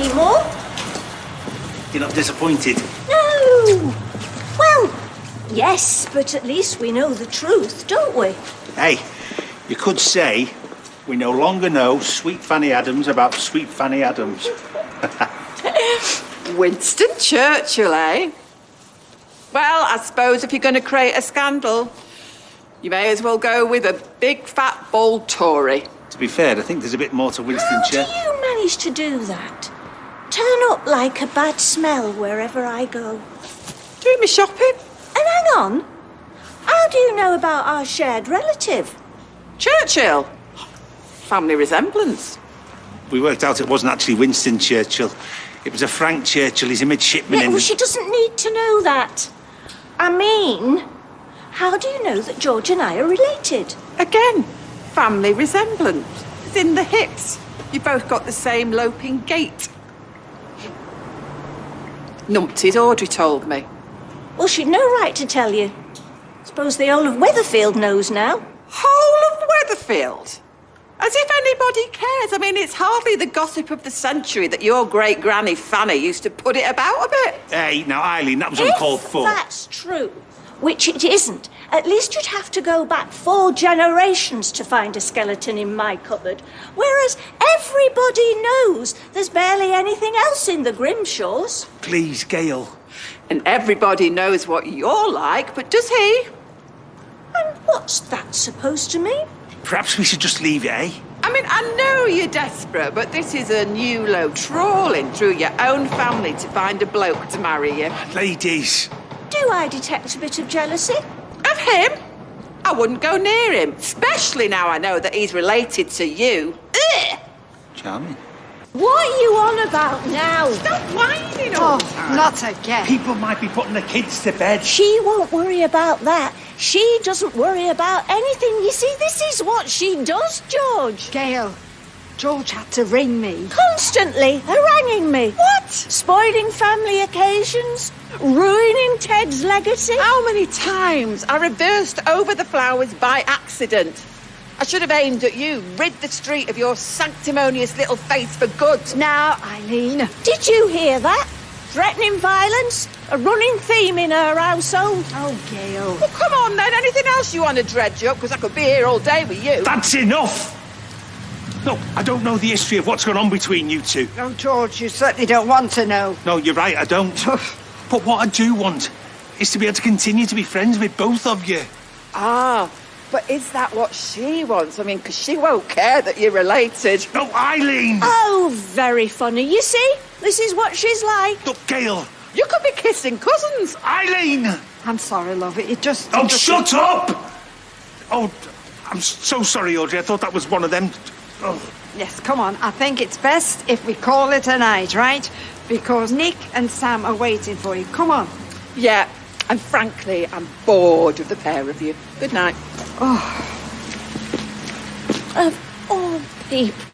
anymore. You're not disappointed? No! Well, yes, but at least we know the truth, don't we? Hey, you could say we no longer know Sweet Fanny Adams about Sweet Fanny Adams. Winston Churchill, eh? Well, I suppose if you're going to create a scandal, you may as well go with a big, fat, bald Tory. To be fair, I think there's a bit more to Winston How do Churchill. you manage to do that? Turn up like a bad smell wherever I go. Doing me shopping? And hang on, how do you know about our shared relative? Churchill? Family resemblance. We worked out it wasn't actually Winston Churchill. It was a Frank Churchill. He's a midshipman Yeah, in... well, she doesn't need to know that. I mean, how do you know that George and I are related? Again, family resemblance. It's in the hips. You both got the same loping gait. Numpties, Audrey told me. Well, she'd no right to tell you. Suppose the whole of Weatherfield knows now. Whole of Weatherfield? As if anybody cares. I mean, it's hardly the gossip of the century that your great-granny Fanny used to put it about a bit. Hey, now, Eileen, that was uncalled for. If that's true, which it isn't, at least you'd have to go back 4 generations to find a skeleton in my cupboard. Whereas everybody knows there's barely anything else in the Grimshaws. Please, Gail. And everybody knows what you're like, but does he? And what's that supposed to mean? Perhaps we should just leave it, eh? I mean, I know you're desperate, but this is a new low trawling through your own family to find a bloke to marry you. Ladies. Do I detect a bit of jealousy? Of him? I wouldn't go near him, especially now I know that he's related to you. Ugh! Charming. What are you on about now? Stop whining all the time. Not again. People might be putting the kids to bed. She won't worry about that. She doesn't worry about anything. You see, this is what she does, George. Gail, George had to ring me. Constantly haranguing me. What? Spoiling family occasions, ruining Ted's legacy. How many times I reversed over the flowers by accident? I should have aimed at you, rid the street of your sanctimonious little face for good. Now, Eileen. Did you hear that? Threatening violence, a running theme in her household. Oh, Gail. Well, come on then, anything else you want to dredge up? Because I could be here all day with you. That's enough! No, I don't know the history of what's gone on between you two. Oh, George, you certainly don't want to know. No, you're right, I don't. But what I do want is to be able to continue to be friends with both of you. Ah, but is that what she wants? I mean, because she won't care that you're related. No, Eileen! Oh, very funny. You see, this is what she's like. Look, Gail! You could be kissing cousins. Eileen! I'm sorry, love. It just... Oh, shut up! Oh, I'm so sorry, Audrey. I thought that was one of them. Oh. Yes, come on. I think it's best if we call it a night, right? Because Nick and Sam are waiting for you. Come on. Yeah, and frankly, I'm bored of the pair of you. Good night. Of all people.